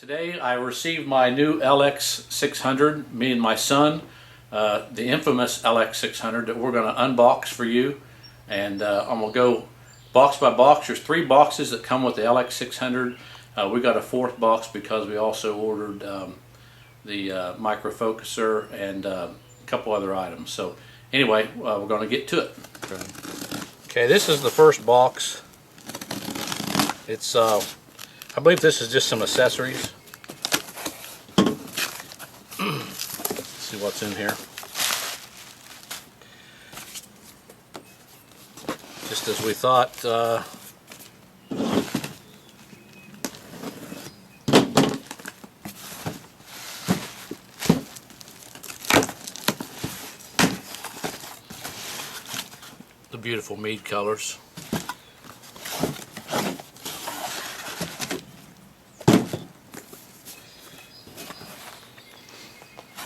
Today I received my new LX600, me and my son, the infamous LX600 that we're going to unbox for you. And I'm going to go box by box. There's 3 boxes that come with the LX600. We got a 4th box because we also ordered the micro focuser and a couple other items. So anyway, we're going to get to it. Okay, this is the first box. It's I believe this is just some accessories. Let's see what's in here. Just as we thought, the beautiful mead colors.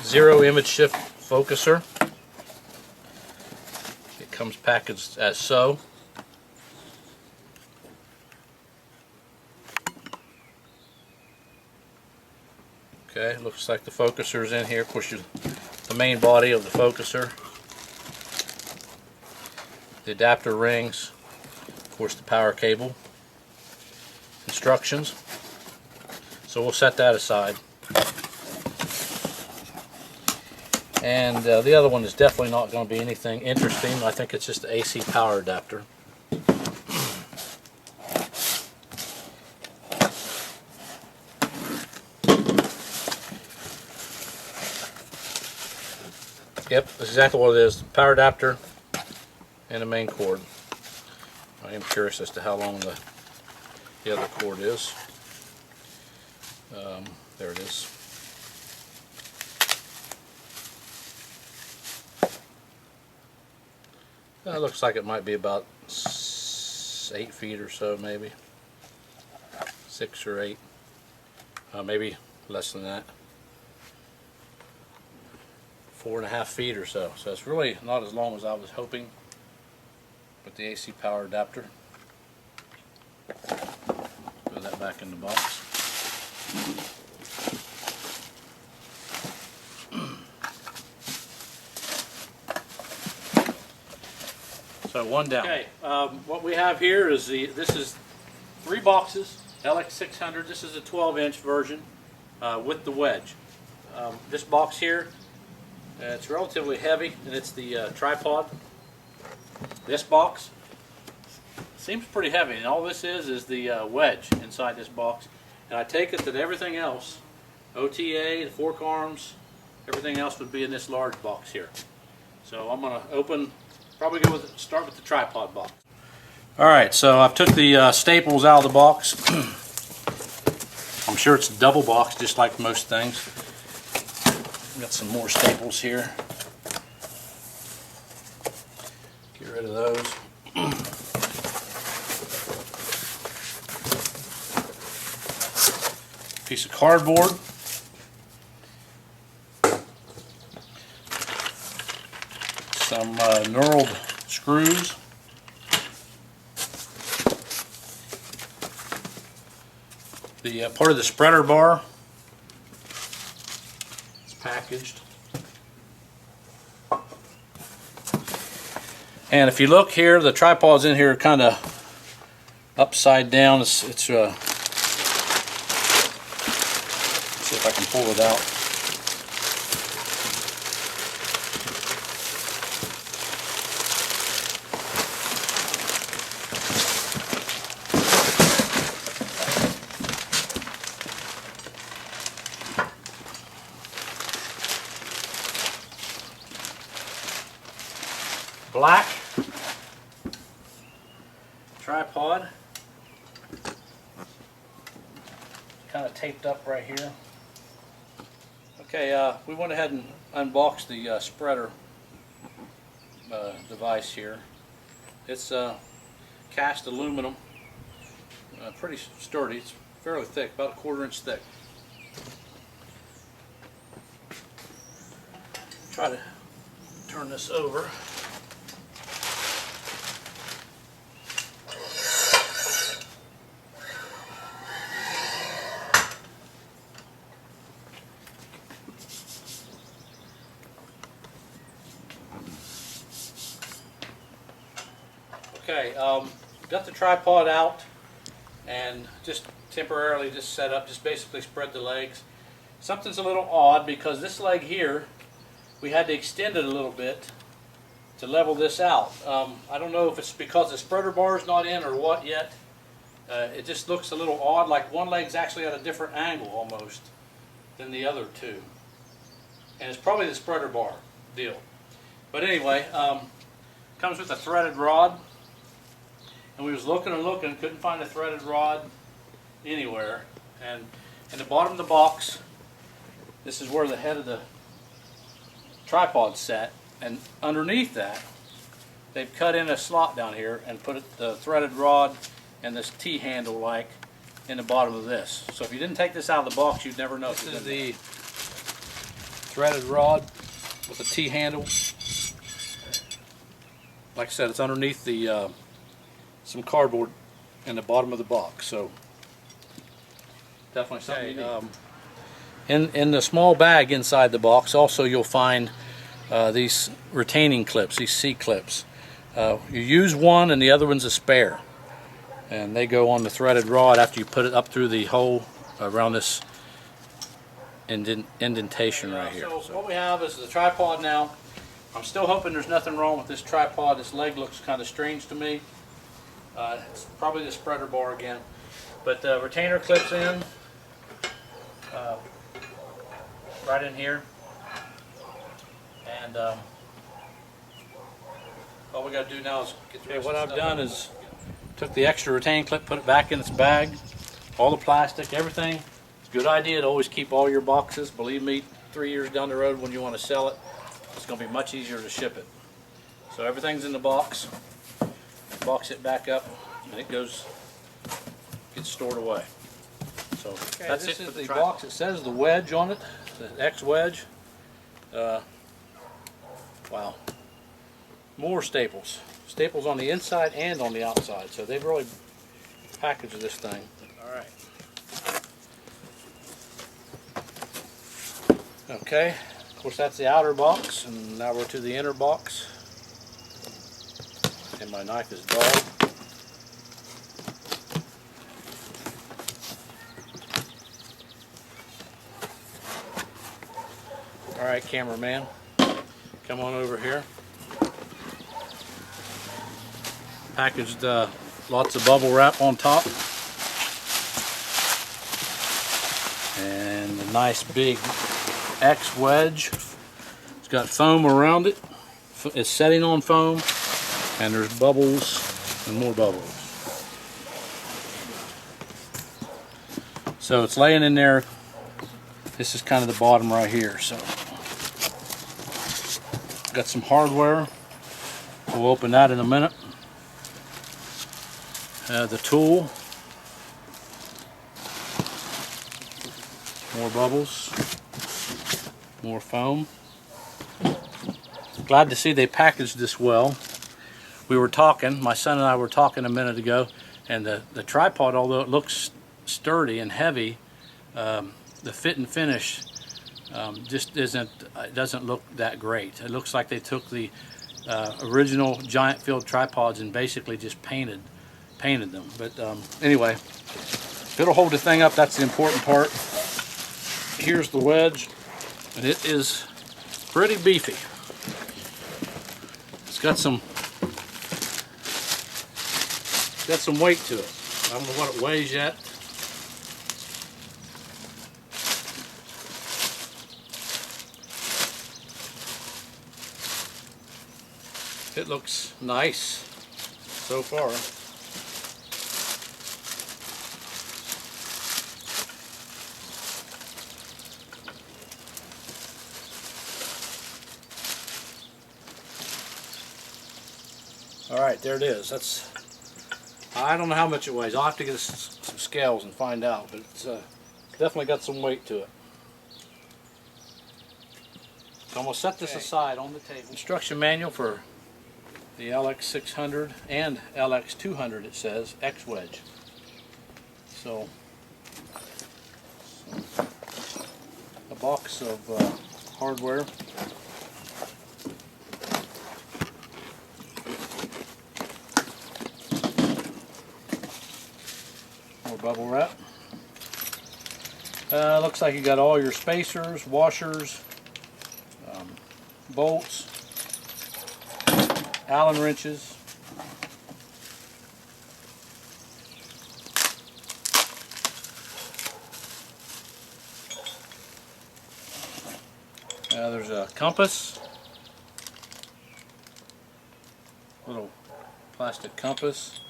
Zero image shift focuser. It comes packaged as so. Okay, looks like the focuser is in here. Of course, the main body of the focuser. The adapter rings. Of course, the power cable. Instructions. So we'll set that aside. And the other one is definitely not going to be anything interesting. I think it's just the AC power adapter. Yep, that's exactly what it is. Power adapter and the main cord. I am curious as to how long the other cord is. There it is. It looks like it might be about 8 feet or so, maybe 6 or 8, maybe less than that. 4.5 feet or so. So it's really not as long as I was hoping with the AC power adapter. Throw that back in the box. So one down. Okay, what we have here is this is 3 boxes, LX600. This is a 12-inch version with the Wedge. This box here, it's relatively heavy, and it's the tripod. This box seems pretty heavy, and all this is the Wedge inside this box. And I take it that everything else, OTA, the fork arms, everything else would be in this large box here. So I'm going to probably start with the tripod box. Alright, so I've took the staples out of the box. I'm sure it's a double box, just like most things. Got some more staples here. Get rid of those. Piece of cardboard. Some knurled screws. The part of the spreader bar is packaged. And if you look here, the tripod's in here kind of upside down. Let's see if I can pull it out. Black tripod, kind of taped up right here. Okay, we went ahead and unboxed the spreader device here. It's cast aluminum, pretty sturdy. It's fairly thick, about 1/4 inch thick. Try to turn this over. Okay, got the tripod out and just temporarily just set up, just basically spread the legs. Something's a little odd because this leg here, we had to extend it a little bit to level this out. I don't know if it's because the spreader bar is not in or what yet. It just looks a little odd, like one leg's actually at a different angle almost than the other two. And it's probably the spreader bar deal. But anyway, comes with a threaded rod. And we was looking and looking, couldn't find a threaded rod anywhere. And in the bottom of the box, this is where the head of the tripod's set. And underneath that, they've cut in a slot down here and put the threaded rod and this T-handle like in the bottom of this. So if you didn't take this out of the box, you'd never know. This is the threaded rod with a T-handle. Like I said, it's underneath the some cardboard in the bottom of the box. So definitely something unique. In the small bag inside the box, also you'll find these retaining clips, these C-clips. You use one and the other one's a spare. And they go on the threaded rod after you put it up through the hole around this indentation right here. So what we have is the tripod now. I'm still hoping there's nothing wrong with this tripod. This leg looks kind of strange to me. It's probably the spreader bar again. But the retainer clips in right in here. And all we got to do now is get the rest what I've done is took the extra retaining clip, put it back in its bag, all the plastic, everything. It's a good idea to always keep all your boxes. Believe me, 3 years down the road when you want to sell it, it's going to be much easier to ship it. So everything's in the box. Box it back up and it gets stored away. So okay, that's it for the box. It says the Wedge on it, the X Wedge. Wow. More staples. Staples on the inside and on the outside. So they've really packaged this thing. Alright. Okay. Of course that's the outer box, and now we're to the inner box. And my knife is dull. Alright, cameraman. Come on over here. Packaged lots of bubble wrap on top. And a nice big X Wedge. It's got foam around it. It's setting on foam. And there's bubbles and more bubbles. So it's laying in there. This is kind of the bottom right here. So got some hardware. We'll open that in a minute. The tool. More bubbles. More foam. Glad to see they packaged this well. We were talking, my son and I were talking a minute ago, and the tripod, although it looks sturdy and heavy, the fit and finish just doesn't look that great. It looks like they took the original giant field tripods and basically just painted them. But anyway, if it'll hold the thing up, that's the important part. Here's the Wedge, and it is pretty beefy. It's got some weight to it. I don't know what it weighs yet. It looks nice so far. Alright, there it is. I don't know how much it weighs. I'll have to get some scales and find out, but it's definitely got some weight to it. So I'm going to set this aside on the table. Instruction manual for the LX600 and LX200, it says, X Wedge. So a box of hardware. More bubble wrap. Looks like you got all your spacers, washers, bolts, Allen wrenches. There's a compass, little plastic compass,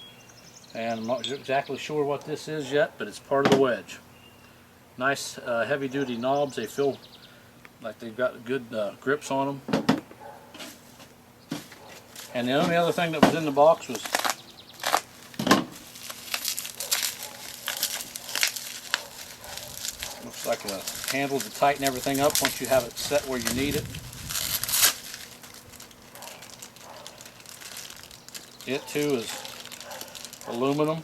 and I'm not exactly sure what this is yet, but it's part of the wedge. Nice heavy duty knobs. They feel like they've got good grips on them. And the only other thing that was in the box was looks like a handle to tighten everything up once you have it set where you need it. It too is aluminum.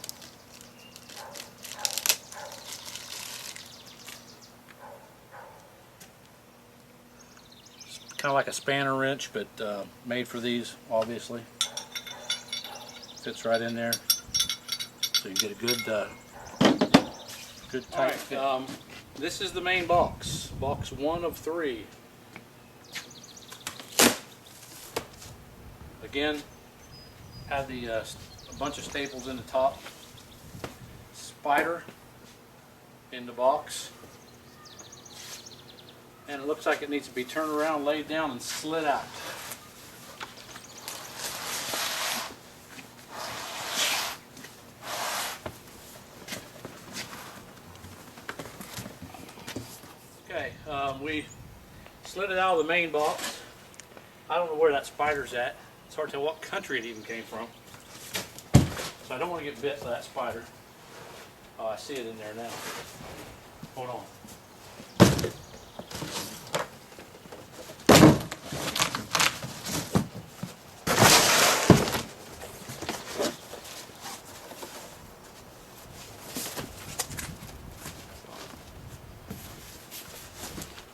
It's kind of like a spanner wrench, but made for these, obviously. Fits right in there, so you get a good tight fit. This is the main box, box 1 of 3. Again, have the a bunch of staples in the top, spider in the box, and it looks like it needs to be turned around, laid down, and slid out. Okay, we slid it out of the main box. I don't know where that spider's at. It's hard to tell what country it even came from. So I don't want to get bit by that spider. Oh, I see it in there now. Hold on.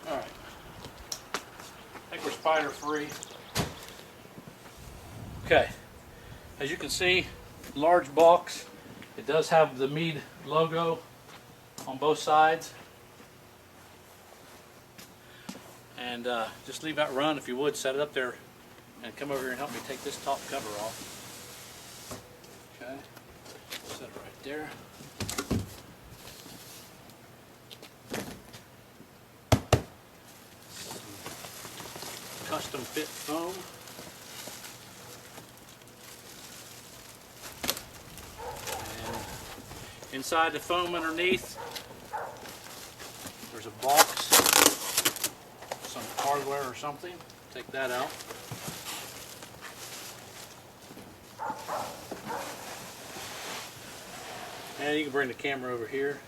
Alright. I think we're spider free. Okay, as you can see, large box. It does have the Mead logo on both sides. And just leave that run if you would, set it up there and come over here and help me take this top cover off. Okay, set it right there. Custom fit foam. Inside the foam underneath, there's a box, some hardware or something. Take that out. And you can bring the camera over here.